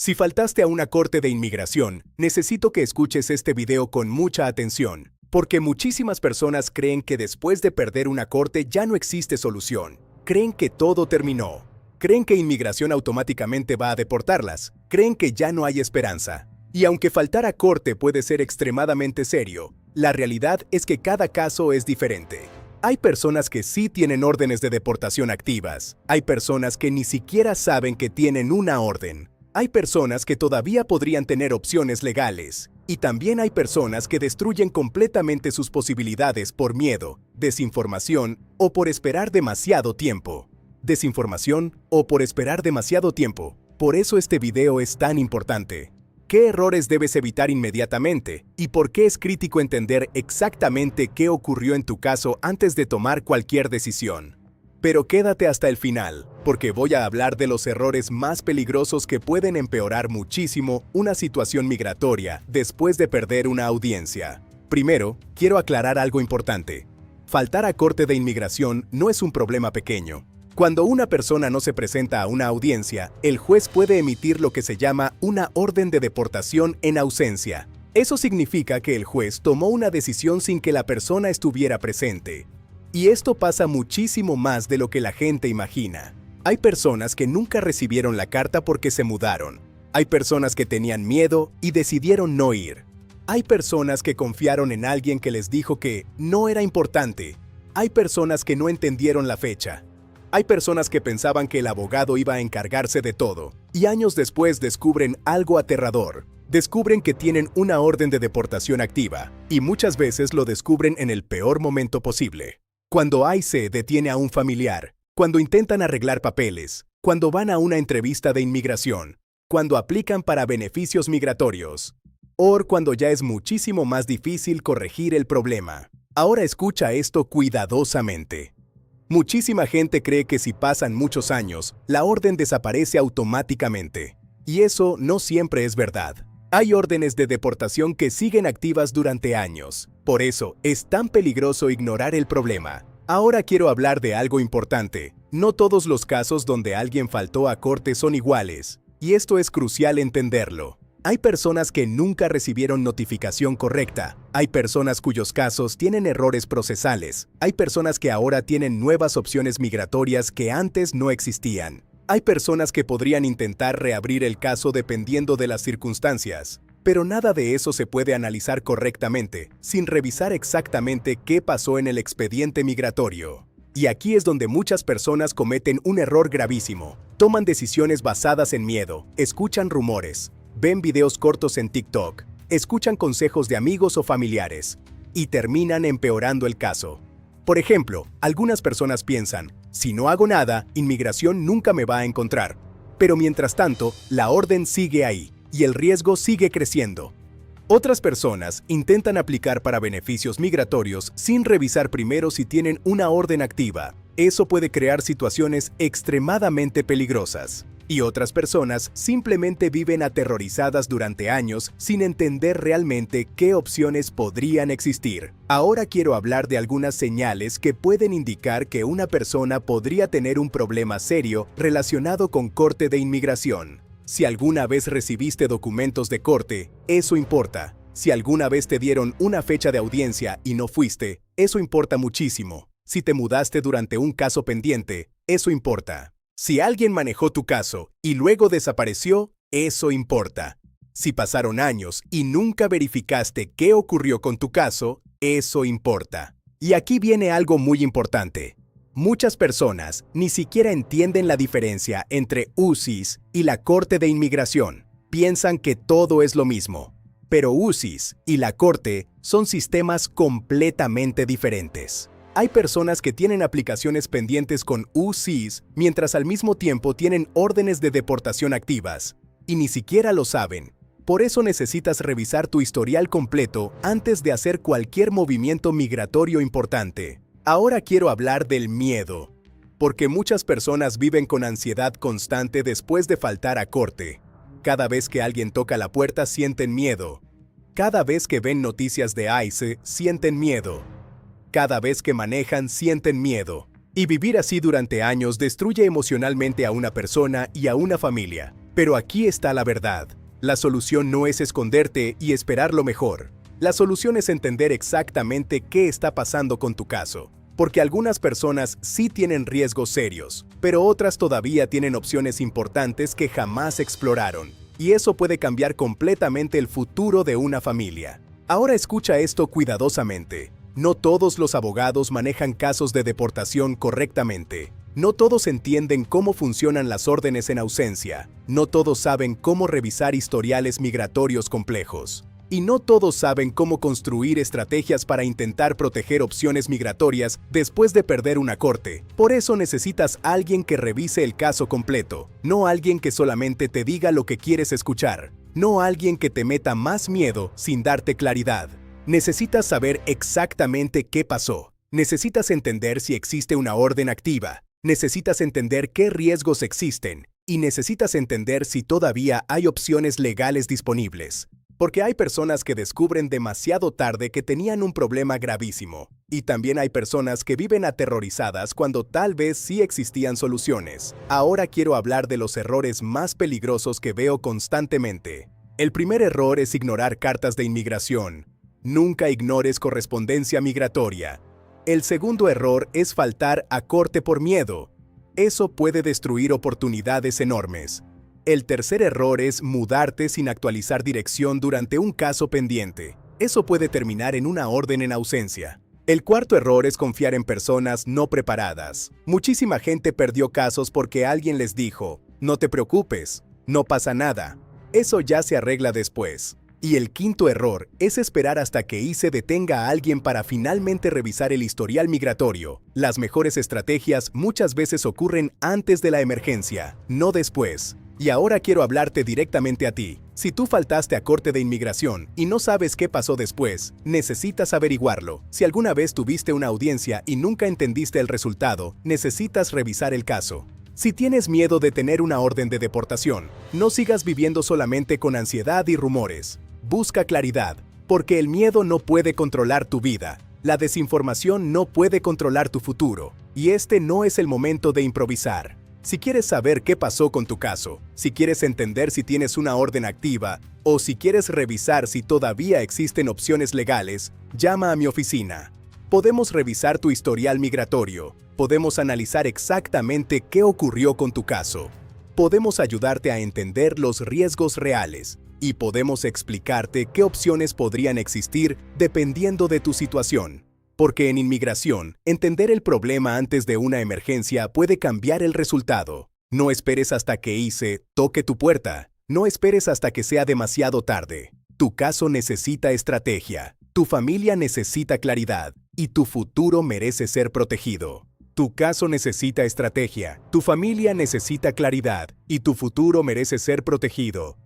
Si faltaste a una corte de inmigración, necesito que escuches este video con mucha atención, porque muchísimas personas creen que después de perder una corte ya no existe solución. Creen que todo terminó. Creen que inmigración automáticamente va a deportarlas. Creen que ya no hay esperanza. Y aunque faltar a corte puede ser extremadamente serio, la realidad es que cada caso es diferente. Hay personas que sí tienen órdenes de deportación activas. Hay personas que ni siquiera saben que tienen una orden. Hay personas que todavía podrían tener opciones legales. Y también hay personas que destruyen completamente sus posibilidades por miedo, desinformación o por esperar demasiado tiempo. Desinformación o por esperar demasiado tiempo. Por eso este video es tan importante. ¿Qué errores debes evitar inmediatamente? ¿Y por qué es crítico entender exactamente qué ocurrió en tu caso antes de tomar cualquier decisión? Pero quédate hasta el final, porque voy a hablar de los errores más peligrosos que pueden empeorar muchísimo una situación migratoria después de perder una audiencia. Primero, quiero aclarar algo importante. Faltar a corte de inmigración no es un problema pequeño. Cuando una persona no se presenta a una audiencia, el juez puede emitir lo que se llama una orden de deportación en ausencia. Eso significa que el juez tomó una decisión sin que la persona estuviera presente. Y esto pasa muchísimo más de lo que la gente imagina. Hay personas que nunca recibieron la carta porque se mudaron. Hay personas que tenían miedo y decidieron no ir. Hay personas que confiaron en alguien que les dijo que no era importante. Hay personas que no entendieron la fecha. Hay personas que pensaban que el abogado iba a encargarse de todo. Y años después descubren algo aterrador. Descubren que tienen una orden de deportación activa. Y muchas veces lo descubren en el peor momento posible. Cuando ICE detiene a un familiar, cuando intentan arreglar papeles, cuando van a una entrevista de inmigración, cuando aplican para beneficios migratorios, o cuando ya es muchísimo más difícil corregir el problema. Ahora escucha esto cuidadosamente. Muchísima gente cree que si pasan muchos años, la orden desaparece automáticamente. Y eso no siempre es verdad. Hay órdenes de deportación que siguen activas durante años. Por eso, es tan peligroso ignorar el problema. Ahora quiero hablar de algo importante. No todos los casos donde alguien faltó a corte son iguales. Y esto es crucial entenderlo. Hay personas que nunca recibieron notificación correcta. Hay personas cuyos casos tienen errores procesales. Hay personas que ahora tienen nuevas opciones migratorias que antes no existían. Hay personas que podrían intentar reabrir el caso dependiendo de las circunstancias. Pero nada de eso se puede analizar correctamente, sin revisar exactamente qué pasó en el expediente migratorio. Y aquí es donde muchas personas cometen un error gravísimo. Toman decisiones basadas en miedo, escuchan rumores, ven videos cortos en TikTok, escuchan consejos de amigos o familiares, y terminan empeorando el caso. Por ejemplo, algunas personas piensan, si no hago nada, inmigración nunca me va a encontrar. Pero mientras tanto, la orden sigue ahí, y el riesgo sigue creciendo. Otras personas intentan aplicar para beneficios migratorios sin revisar primero si tienen una orden activa. Eso puede crear situaciones extremadamente peligrosas. Y otras personas simplemente viven aterrorizadas durante años sin entender realmente qué opciones podrían existir. Ahora quiero hablar de algunas señales que pueden indicar que una persona podría tener un problema serio relacionado con corte de inmigración. Si alguna vez recibiste documentos de corte, eso importa. Si alguna vez te dieron una fecha de audiencia y no fuiste, eso importa muchísimo. Si te mudaste durante un caso pendiente, eso importa. Si alguien manejó tu caso y luego desapareció, eso importa. Si pasaron años y nunca verificaste qué ocurrió con tu caso, eso importa. Y aquí viene algo muy importante. Muchas personas ni siquiera entienden la diferencia entre UCIS y la Corte de Inmigración. Piensan que todo es lo mismo. Pero UCIS y la Corte son sistemas completamente diferentes. Hay personas que tienen aplicaciones pendientes con UCIS mientras al mismo tiempo tienen órdenes de deportación activas, y ni siquiera lo saben. Por eso necesitas revisar tu historial completo antes de hacer cualquier movimiento migratorio importante. Ahora quiero hablar del miedo, porque muchas personas viven con ansiedad constante después de faltar a corte. Cada vez que alguien toca la puerta sienten miedo. Cada vez que ven noticias de ICE sienten miedo. Cada vez que manejan sienten miedo. Y vivir así durante años destruye emocionalmente a una persona y a una familia. Pero aquí está la verdad. La solución no es esconderte y esperar lo mejor. La solución es entender exactamente qué está pasando con tu caso. Porque algunas personas sí tienen riesgos serios, pero otras todavía tienen opciones importantes que jamás exploraron. Y eso puede cambiar completamente el futuro de una familia. Ahora escucha esto cuidadosamente. No todos los abogados manejan casos de deportación correctamente. No todos entienden cómo funcionan las órdenes en ausencia. No todos saben cómo revisar historiales migratorios complejos. Y no todos saben cómo construir estrategias para intentar proteger opciones migratorias después de perder una corte. Por eso necesitas a alguien que revise el caso completo, no alguien que solamente te diga lo que quieres escuchar, no alguien que te meta más miedo sin darte claridad. Necesitas saber exactamente qué pasó. Necesitas entender si existe una orden activa. Necesitas entender qué riesgos existen. Y necesitas entender si todavía hay opciones legales disponibles. Porque hay personas que descubren demasiado tarde que tenían un problema gravísimo. Y también hay personas que viven aterrorizadas cuando tal vez sí existían soluciones. Ahora quiero hablar de los errores más peligrosos que veo constantemente. El primer error es ignorar cartas de inmigración. Nunca ignores correspondencia migratoria. El segundo error es faltar a corte por miedo. Eso puede destruir oportunidades enormes. El tercer error es mudarte sin actualizar dirección durante un caso pendiente. Eso puede terminar en una orden en ausencia. El cuarto error es confiar en personas no preparadas. Muchísima gente perdió casos porque alguien les dijo, no te preocupes, no pasa nada. Eso ya se arregla después. Y el quinto error es esperar hasta que ICE detenga a alguien para finalmente revisar el historial migratorio. Las mejores estrategias muchas veces ocurren antes de la emergencia, no después. Y ahora quiero hablarte directamente a ti. Si tú faltaste a corte de inmigración y no sabes qué pasó después, necesitas averiguarlo. Si alguna vez tuviste una audiencia y nunca entendiste el resultado, necesitas revisar el caso. Si tienes miedo de tener una orden de deportación, no sigas viviendo solamente con ansiedad y rumores. Busca claridad, porque el miedo no puede controlar tu vida. La desinformación no puede controlar tu futuro. Y este no es el momento de improvisar. Si quieres saber qué pasó con tu caso, si quieres entender si tienes una orden activa o si quieres revisar si todavía existen opciones legales, llama a mi oficina. Podemos revisar tu historial migratorio, podemos analizar exactamente qué ocurrió con tu caso, podemos ayudarte a entender los riesgos reales y podemos explicarte qué opciones podrían existir dependiendo de tu situación. Porque en inmigración, entender el problema antes de una emergencia puede cambiar el resultado. No esperes hasta que ICE toque tu puerta. No esperes hasta que sea demasiado tarde. Tu caso necesita estrategia. Tu familia necesita claridad. Y tu futuro merece ser protegido. Tu caso necesita estrategia. Tu familia necesita claridad. Y tu futuro merece ser protegido.